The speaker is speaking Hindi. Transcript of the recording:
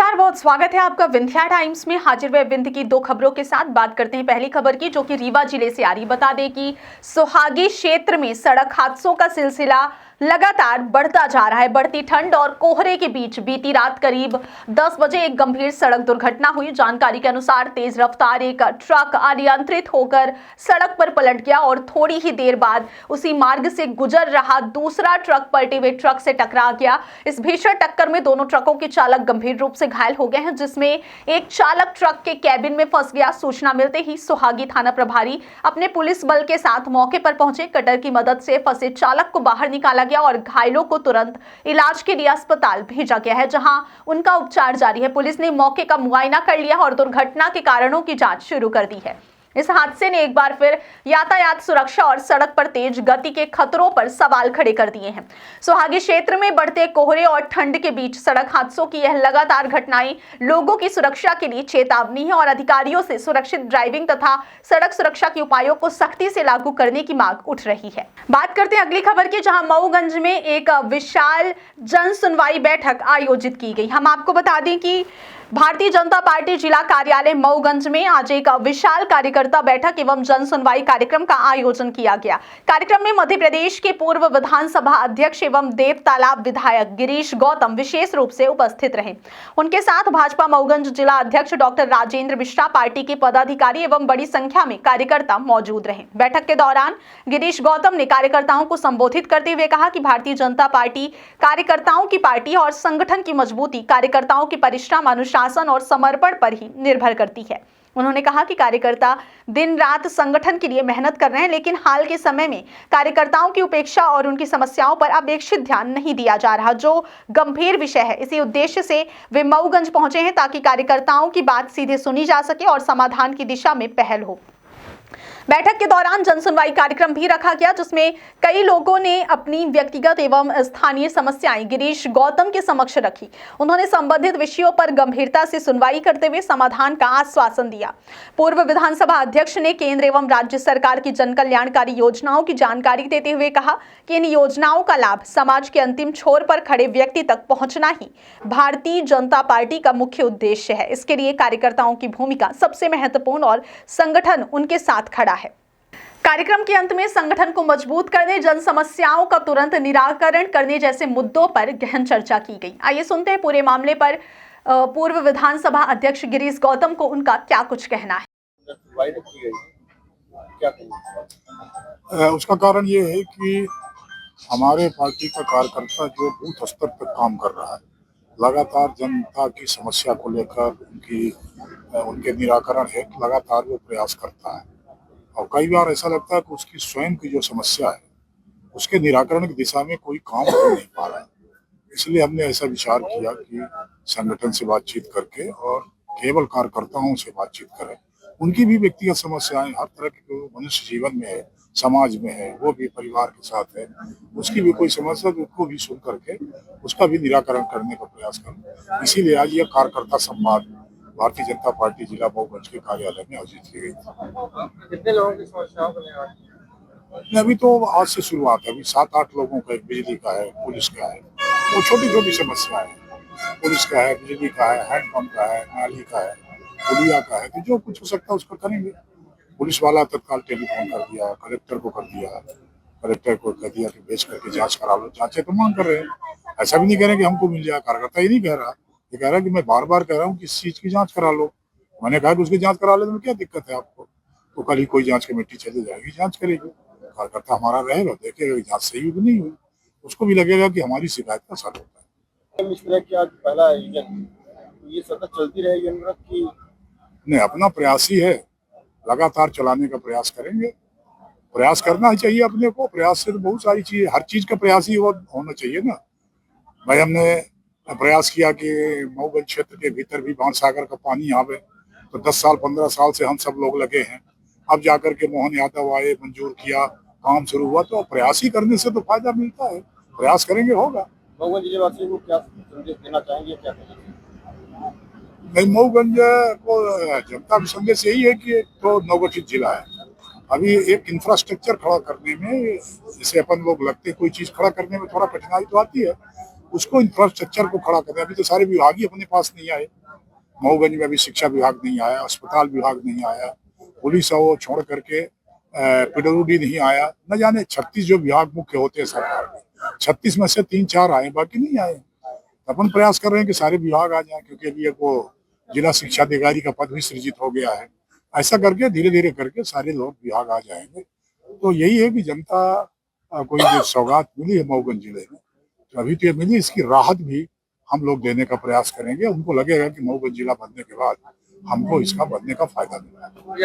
नमस्कार, बहुत स्वागत है आपका विंध्या टाइम्स में। हाजिर हुए विंध्य की दो खबरों के साथ बात करते हैं पहली खबर की, जो कि रीवा जिले से आ रही। बता दें कि सोहागी क्षेत्र में सड़क हादसों का सिलसिला लगातार बढ़ता जा रहा है। बढ़ती ठंड और कोहरे के बीच बीती रात करीब 10 बजे एक गंभीर सड़क दुर्घटना हुई। जानकारी के अनुसार तेज रफ्तार एक ट्रक अनियंत्रित होकर सड़क पर पलट गया और थोड़ी ही देर बाद उसी मार्ग से गुजर रहा दूसरा ट्रक पलटे हुए ट्रक से टकरा गया। इस भीषण टक्कर में दोनों ट्रकों के चालक गंभीर रूप से घायल हो गए हैं, जिसमें एक चालक ट्रक के कैबिन में फंस गया। सूचना मिलते ही सोहागी थाना प्रभारी अपने पुलिस बल के साथ मौके पर पहुंचे। कटर की मदद से फंसे चालक को बाहर निकाला गया और घायलों को तुरंत इलाज के लिए अस्पताल भेजा गया है, जहां उनका उपचार जारी है। पुलिस ने मौके का मुआयना कर लिया और दुर्घटना के कारणों की जांच शुरू कर दी है। इस हादसे ने एक बार फिर यातायात सुरक्षा और सड़क पर तेज गति के खतरों पर सवाल खड़े कर दिए हैं। सोहागी क्षेत्र में बढ़ते कोहरे और ठंड के बीच सड़क हादसों की यह लगातार घटनाएं लोगों की सुरक्षा के लिए चेतावनी है और अधिकारियों से सुरक्षित ड्राइविंग तथा सड़क सुरक्षा के उपायों को सख्ती से लागू करने की मांग उठ रही है। बात करते हैं अगली खबर की, जहां मऊगंज में एक विशाल जन सुनवाई बैठक आयोजित की गई। हम आपको बता दें कि भारतीय जनता पार्टी जिला कार्यालय मऊगंज में आज एक विशाल कार्यकर्ता बैठक एवं जन सुनवाई कार्यक्रम का आयोजन किया गया। कार्यक्रम में मध्य प्रदेश के पूर्व विधानसभा अध्यक्ष एवं देव तालाब विधायक गिरीश गौतम विशेष रूप से उपस्थित रहे। उनके साथ भाजपा मऊगंज जिला अध्यक्ष डॉक्टर राजेंद्र मिश्रा, पार्टी के पदाधिकारी एवं बड़ी संख्या में कार्यकर्ता मौजूद रहे। बैठक के दौरान गिरीश गौतम ने कार्यकर्ताओं को संबोधित करते हुए कहा कि भारतीय जनता पार्टी कार्यकर्ताओं की पार्टी और संगठन की मजबूती कार्यकर्ताओं के परिश्रम, अनुशासन और समर्पण पर ही निर्भर करती है। उन्होंने कहा कि कार्यकर्ता दिन रात संगठन के लिए मेहनत कर रहे हैं, लेकिन हाल के समय में कार्यकर्ताओं की उपेक्षा और उनकी समस्याओं पर अपेक्षित ध्यान नहीं दिया जा रहा, जो गंभीर विषय है। इसी उद्देश्य से वे मऊगंज पहुंचे हैं ताकि कार्यकर्ताओं की बात सीधे सुनी जा सके और समाधान की दिशा में पहल हो। बैठक के दौरान जनसुनवाई कार्यक्रम भी रखा गया, जिसमें कई लोगों ने अपनी व्यक्तिगत एवं स्थानीय समस्याएं गिरीश गौतम के समक्ष रखी। उन्होंने संबंधित विषयों पर गंभीरता से सुनवाई करते हुए समाधान का आश्वासन दिया। पूर्व विधानसभा अध्यक्ष ने केंद्र एवं राज्य सरकार की जन कल्याणकारी योजनाओं की जानकारी देते हुए कहा कि इन योजनाओं का लाभ समाज के अंतिम छोर पर खड़े व्यक्ति तक पहुंचना ही भारतीय जनता पार्टी का मुख्य उद्देश्य है। इसके लिए कार्यकर्ताओं की भूमिका सबसे महत्वपूर्ण और संगठन उनके साथ खड़ा है। कार्यक्रम के अंत में संगठन को मजबूत करने, जन समस्याओं का तुरंत निराकरण करने जैसे मुद्दों पर गहन चर्चा की गई। आइए सुनते हैं पूरे मामले पर पूर्व विधानसभा अध्यक्ष गिरीश गौतम को उनका क्या कुछ कहना है। उसका कारण ये है कि हमारे पार्टी का कार्यकर्ता जो बूथ स्तर तक काम कर रहा है, लगातार जनता की समस्या को लेकर उनके निराकरण हेतु लगातार वो प्रयास करता है और कई बार ऐसा लगता है कि उसकी स्वयं की जो समस्या है उसके निराकरण की दिशा में कोई काम हो नहीं पा रहा है। इसलिए हमने ऐसा विचार किया कि संगठन से बातचीत करके और केवल कार्यकर्ताओं से बातचीत करें। उनकी भी व्यक्तिगत समस्याएं हर तरह के जो मनुष्य जीवन में है, समाज में है, वो भी परिवार के साथ है, उसकी भी कोई समस्या तो उसको भी सुन करके उसका भी निराकरण करने का प्रयास करें। इसीलिए आज यह कार्यकर्ता संवाद भारतीय जनता पार्टी जिला मऊगंज के कार्यालय में आयोजित की गई। कितने लोगों की समस्याओं को निवारण? अभी तो आज से शुरुआत है। अभी 7-8 लोगों का, बिजली का है, पुलिस का है, वो छोटी छोटी समस्या है। पुलिस का है, बिजली का है, हैंडपंप का है, नाली का है, पुलिया का है, तो जो कुछ हो सकता है उसको करेंगे। पुलिस वाला तत्काल टेलीफोन कर दिया, कलेक्टर को कर दिया, कलेक्टर को कह दिया कि भेज करके जांच करा लो। जांचें तो मांग कर रहे हैं, ऐसा भी नहीं कह रहे कि हमको मिल जाए। कार्यकर्ता ये नहीं कह रहा, ये कह रहा है कि मैं बार बार कह रहा हूँ कि इस चीज की जांच करा लो। मैंने कहा कि उसकी जांच करा लेने में क्या दिक्कत है आपको, तो कल ही कोई जांच कमेटी चली जाएगी, जांच करेगी। कार्यकर्ता हमारा रहेगा, देखेगा कि जांच सही हुई कि नहीं हुई, उसको भी लगेगा कि हमारी शिकायत का असर होता है। इस तरह की आज पहला आयोजन, ये सतत चलती रहेगी कि नहीं, अपना प्रयास ही है, लगातार चलाने का प्रयास करेंगे। प्रयास करना ही चाहिए अपने को, प्रयास से तो बहुत सारी चीजें, हर चीज का प्रयास ही होना चाहिए ना। भाई हमने प्रयास किया कि मऊगंज क्षेत्र के भीतर भी बाणसागर का पानी आवे, तो 10 साल 15 साल से हम सब लोग लगे हैं। अब जाकर के मोहन यादव आए, मंजूर किया, काम शुरू हुआ, तो प्रयास ही करने से तो फायदा मिलता है। प्रयास करेंगे होगा। मऊगंज जिले वासियों को क्या संदेश देना चाहेंगे, क्या कहेंगे? नहीं, मऊगंज को जनता का संदेश यही है कि तो नवगठित जिला है, अभी एक इंफ्रास्ट्रक्चर खड़ा करने में, जैसे अपन लोग लगते कोई चीज खड़ा करने में थोड़ा कठिनाई तो आती है, उसको इंफ्रास्ट्रक्चर को खड़ा करें। अभी तो सारे विभाग ही अपने पास नहीं आए। मऊगंज में अभी शिक्षा विभाग नहीं आया, अस्पताल विभाग नहीं आया, पुलिस वो छोड़ करके पीडब्ल्यूडी नहीं आया। न जाने 36 जो विभाग मुख्य होते हैं सरकार में, 36 में से 3-4 आए, बाकी नहीं आए। अपन प्रयास कर रहे हैं कि सारे विभाग आ जाएं, क्योंकि अभी एक वो जिला शिक्षा अधिकारी का पद भी सृजित हो गया है। ऐसा करके धीरे धीरे करके सारे लोग विभाग आ जाएंगे। तो यही है कि जनता को जो सौगात मिली है मऊगंज जिले में, तो अभी तो ये मिली, इसकी राहत भी हम लोग देने का प्रयास करेंगे। उनको लगेगा कि मऊगंज जिला बनने के बाद हमको इसका बनने का फायदा मिला है।